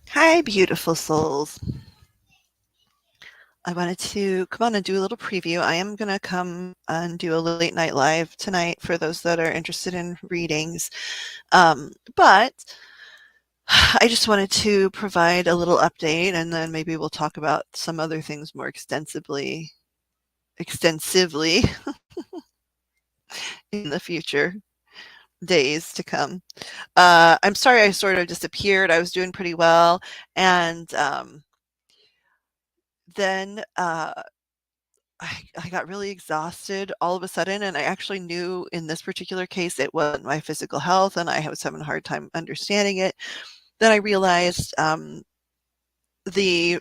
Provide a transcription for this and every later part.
Hi, beautiful souls. I wanted to come on and do a little preview. I am going to come and do a late night live tonight for those that are interested in readings. But I just wanted to provide a little update and then maybe we'll talk about some other things more extensively in the future days to come. I'm sorry I sort of disappeared. I was doing pretty well. And then I got really exhausted all of a sudden, and I actually knew in this particular case it wasn't my physical health, and I was having a hard time understanding it. Then I realized the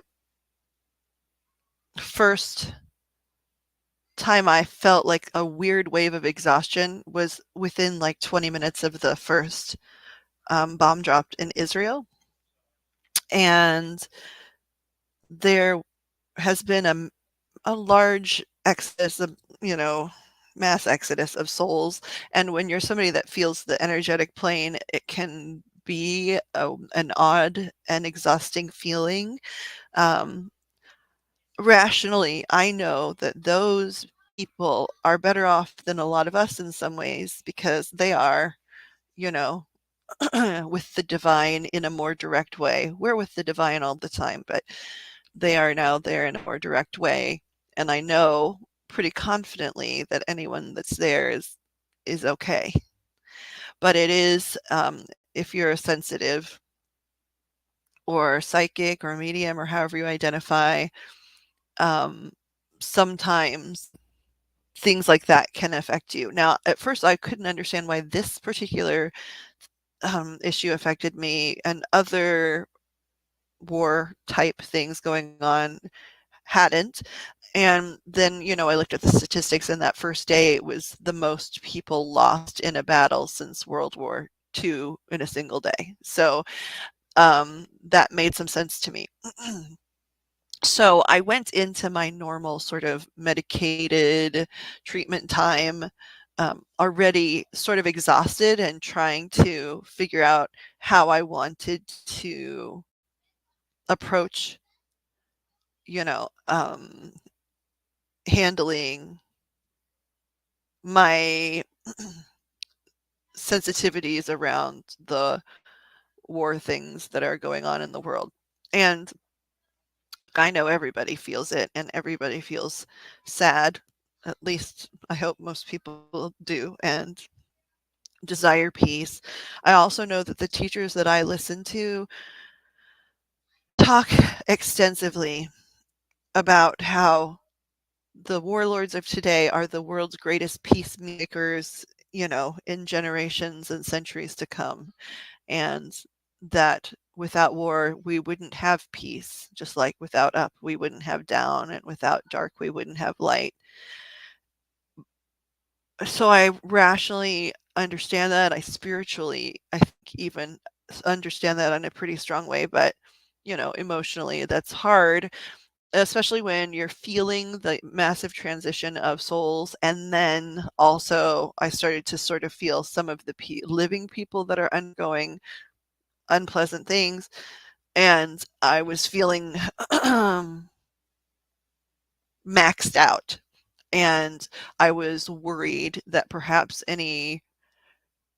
first time I felt like a weird wave of exhaustion was within like 20 minutes of the first bomb dropped in Israel. And there has been a large exodus of, mass exodus of souls. And when you're somebody that feels the energetic plane, it can be an odd and exhausting feeling. Um, Rationally, I know that those people are better off than a lot of us in some ways because they are, you know, with the divine in a more direct way. We're with the divine all the time, but they are now there in a more direct way. And I know pretty confidently that anyone that's there is okay. But it is if you're a sensitive or psychic or medium or however you identify, um, sometimes things like that can affect you. Now, at first, I couldn't understand why this particular issue affected me, and other war type things going on hadn't. And then, I looked at the statistics, and that first day it was the most people lost in a battle since World War II in a single day. So that made some sense to me. So I went into my normal sort of medicated treatment time, already sort of exhausted and trying to figure out how I wanted to approach, you know, um, handling my sensitivities around the war things that are going on in the world. And I know everybody feels it and everybody feels sad. At least I hope most people do and desire peace. I also know that the teachers that I listen to talk extensively about how the warlords of today are the world's greatest peacemakers, in generations and centuries to come. And that without war, we wouldn't have peace, just like without up, we wouldn't have down, and without dark, we wouldn't have light. So I rationally understand that. I spiritually, I think, even understand that in a pretty strong way, but emotionally, that's hard, especially when you're feeling the massive transition of souls. And then also, I started to sort of feel some of the living people that are undergoing unpleasant things. And I was feeling maxed out. And I was worried that perhaps any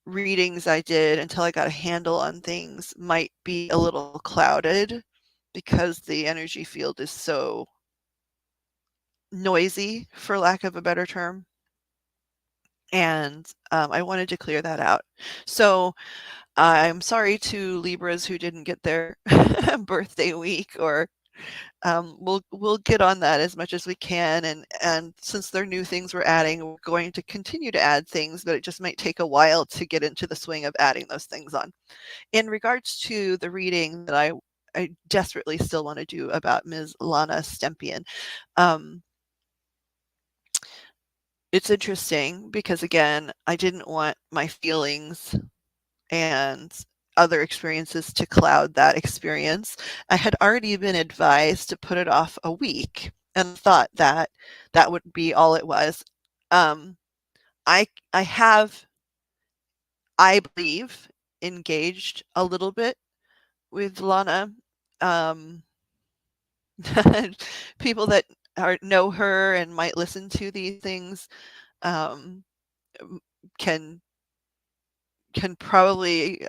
readings I did until I got a handle on things might be a little clouded because the energy field is so noisy, for lack of a better term. And I wanted to clear that out. So I'm sorry to Libras who didn't get their birthday week, or we'll get on that as much as we can. And since there are new things we're adding, we're going to continue to add things, but it just might take a while to get into the swing of adding those things on. In regards to the reading that I desperately still want to do about Ms. Lana Stempian, um, it's interesting because, again, I didn't want my feelings and other experiences to cloud that experience. I had already been advised to put it off a week and thought that that would be all it was. Um, I have, I believe, engaged a little bit with Lana. um, people that know her and might listen to these things um, m- can probably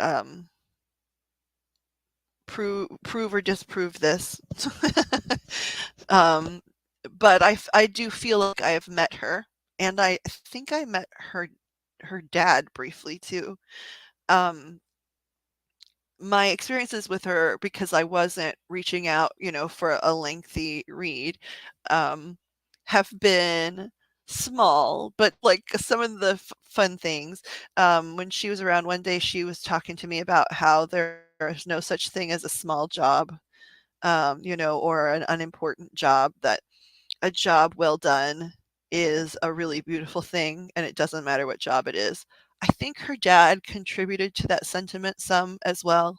prove or disprove this. um, but I do feel like I have met her, and I think I met her dad briefly too. Um, my experiences with her, because I wasn't reaching out, for a lengthy read, um, have been small, but like some of the fun things. When she was around one day, she was talking to me about how there is no such thing as a small job, or an unimportant job, that a job well done is a really beautiful thing, and it doesn't matter what job it is. I think her dad contributed to that sentiment some as well,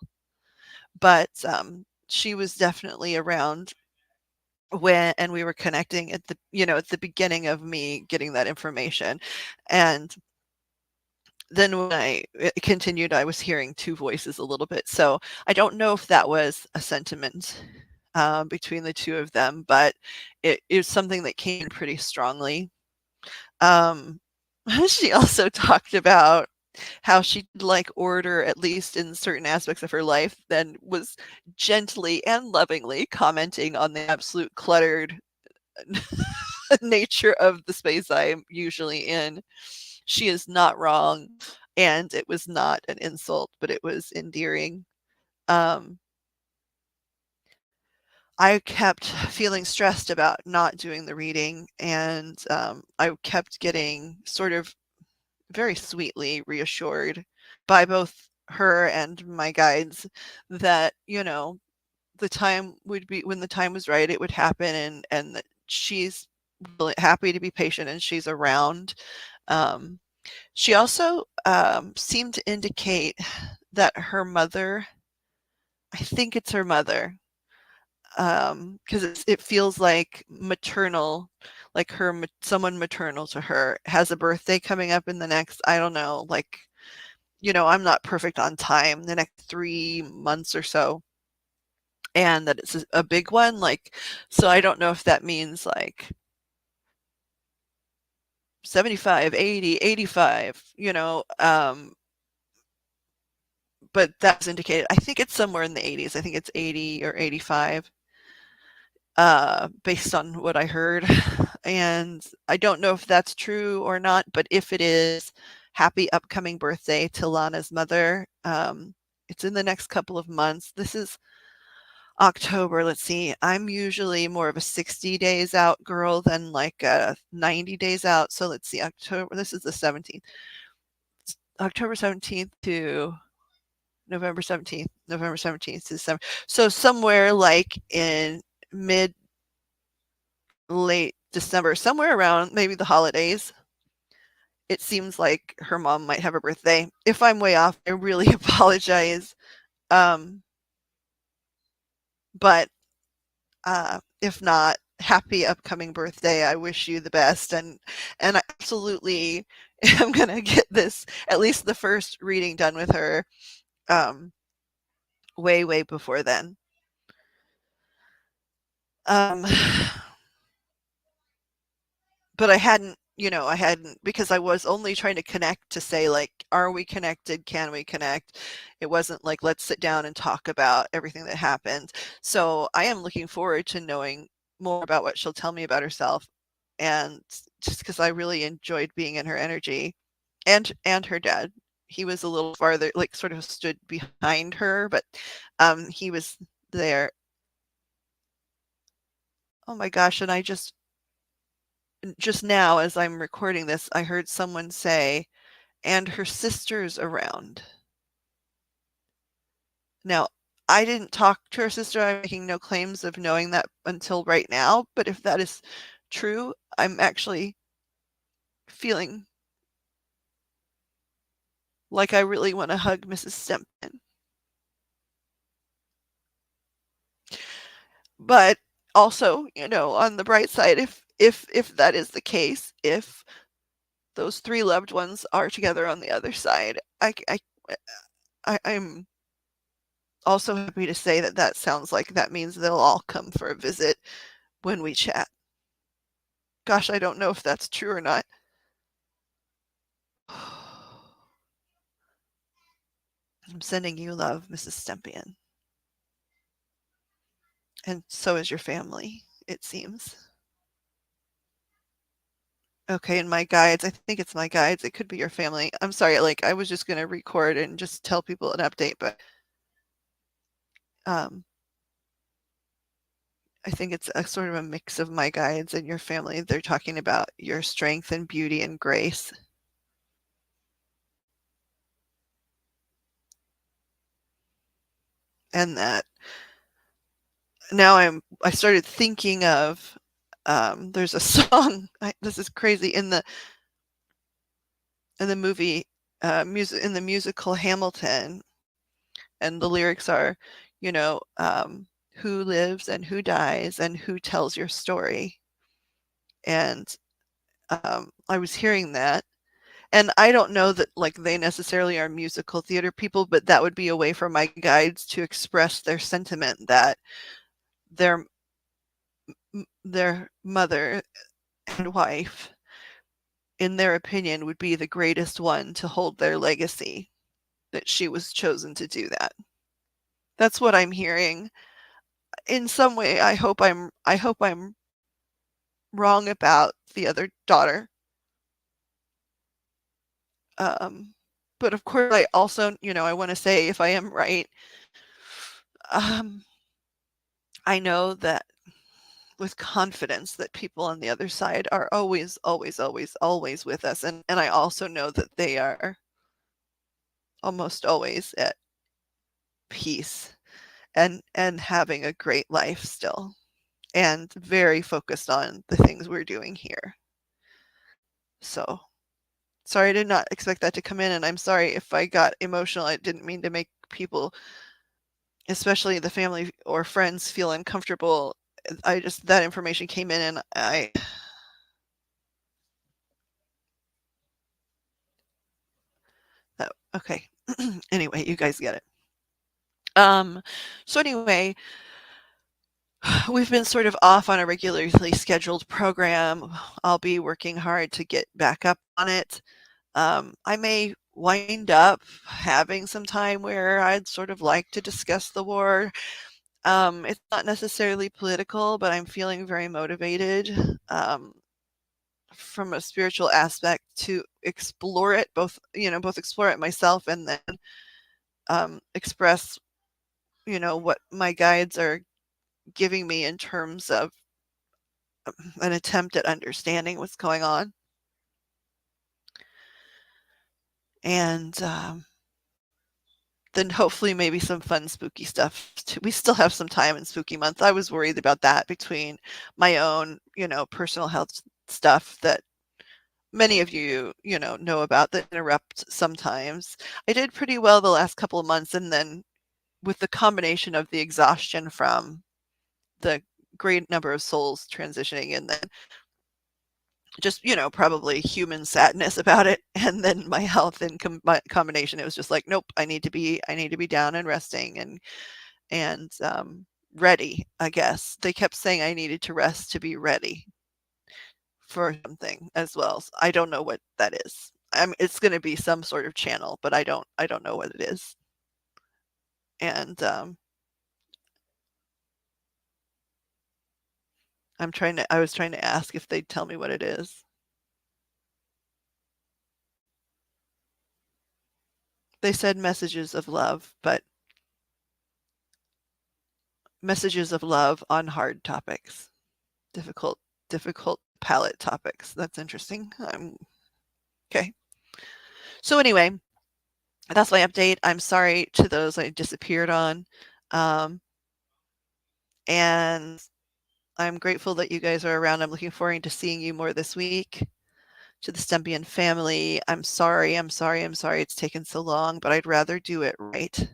but she was definitely around when and we were connecting at the beginning of me getting that information. And then when it continued, I was hearing two voices a little bit. So I don't know if that was a sentiment between the two of them, but it is something that came pretty strongly. Um, she also talked about how she did like order, at least in certain aspects of her life, then was gently and lovingly commenting on the absolute cluttered nature of the space I am usually in. She is not wrong, and it was not an insult, but it was endearing. Um, I kept feeling stressed about not doing the reading, and I kept getting sort of very sweetly reassured by both her and my guides that, the time would be when the time was right, it would happen, and that she's really happy to be patient and she's around. Um, she also seemed to indicate that her mother, I think it's her mother, because it feels like maternal, like someone maternal to her has a birthday coming up in the next, I don't know, like, I'm not perfect on time, the next 3 months or so, and that it's a big one. Like, so I don't know if that means like 75, 80, 85, but that's indicated. I think it's somewhere in the 80s. I think it's 80 or 85, based on what I heard. And I don't know if that's true or not, but if it is, happy upcoming birthday to Lana's mother. It's in the next couple of months. This is October. Let's see. I'm usually more of a 60 days out girl than like 90 days out. So let's see. October. This is the 17th. October 17th to November 17th. November 17th to December. So somewhere like in mid late December, somewhere around maybe the holidays. It seems like her mom might have a birthday. If I'm way off, I really apologize. Um, but if not, happy upcoming birthday. I wish you the best, and I absolutely am gonna get this, at least the first reading, done with her um, way before then. Um, but I hadn't, because I was only trying to connect to say, like, are we connected? Can we connect? It wasn't like, let's sit down and talk about everything that happened. So I am looking forward to knowing more about what she'll tell me about herself. And just because I really enjoyed being in her energy, and her dad. He was a little farther, like sort of stood behind her, but he was there. Oh my gosh, and I just now, as I'm recording this, I heard someone say, "And her sister's around." Now, I didn't talk to her sister. I'm making no claims of knowing that until right now, but if that is true, I'm actually feeling like I really want to hug Mrs. Stempton. But also, on the bright side, if that is the case, if those 3 loved ones are together on the other side, I'm also happy to say that that sounds like that means they'll all come for a visit when we chat. Gosh, I don't know if that's true or not. I'm sending you love, Mrs. Stempian. And so is your family, it seems. Okay, and my guides, I think it's my guides, it could be your family. I'm sorry, like, I was just gonna record and just tell people an update, but, um, I think it's a sort of a mix of my guides and your family. They're talking about your strength and beauty and grace. And that now I started thinking of, there's a song, this is crazy, in the movie, in the musical Hamilton, and the lyrics are, you know, who lives and who dies and who tells your story. And I was hearing that, and I don't know that like they necessarily are musical theater people, but that would be a way for my guides to express their sentiment that their their mother and wife, in their opinion, would be the greatest one to hold their legacy, that she was chosen to do that. That's what I'm hearing. In some way, I hope I'm wrong about the other daughter. Um, but of course, I also, I want to say if I am right, um, I know that with confidence that people on the other side are always, always, always, always with us, and I also know that they are almost always at peace and having a great life still, and very focused on the things we're doing here. So sorry, I did not expect that to come in, and I'm sorry if I got emotional. I didn't mean to make people, especially the family or friends, feel uncomfortable. I just that information came in and I okay. Anyway, you guys get it. Um, so anyway, we've been sort of off on a regularly scheduled program. I'll be working hard to get back up on it. I may wind up having some time where I'd sort of like to discuss the war. It's not necessarily political, but I'm feeling very motivated from a spiritual aspect to explore it, both explore it myself and then express, what my guides are giving me in terms of an attempt at understanding what's going on. And then hopefully maybe some fun spooky stuff too. We still have some time in spooky month. I was worried about that between my own, personal health stuff that many of you, know about that interrupt sometimes. I did pretty well the last couple of months, and then with the combination of the exhaustion from the great number of souls transitioning and then just, probably human sadness about it, and then my health in combination, it was just like, "Nope, I need to be down and resting and ready," I guess. They kept saying I needed to rest to be ready for something as well. I don't know what that is. It's gonna be some sort of channel, but I don't know what it is. And, I was trying to ask if they'd tell me what it is. They said messages of love, but messages of love on hard topics, difficult difficult palate topics. That's interesting. Okay. So anyway, that's my update. I'm sorry to those I disappeared on. Um, and I'm grateful that you guys are around. I'm looking forward to seeing you more this week. To the Stempian family, I'm sorry, I'm sorry, I'm sorry it's taken so long, but I'd rather do it right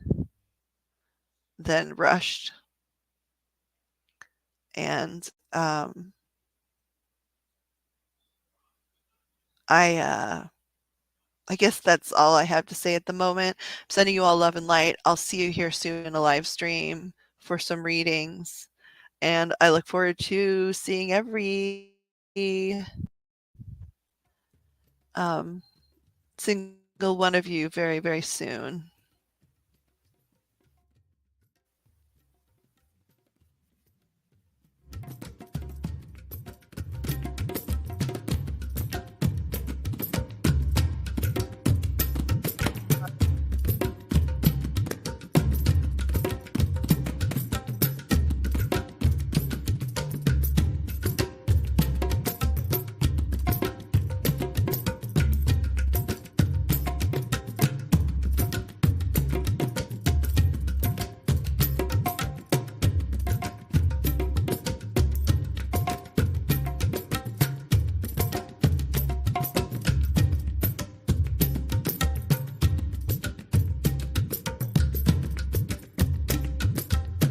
than rushed. And I I guess that's all I have to say at the moment. I'm sending you all love and light. I'll see you here soon in a live stream for some readings. And I look forward to seeing every um, single one of you very, very soon.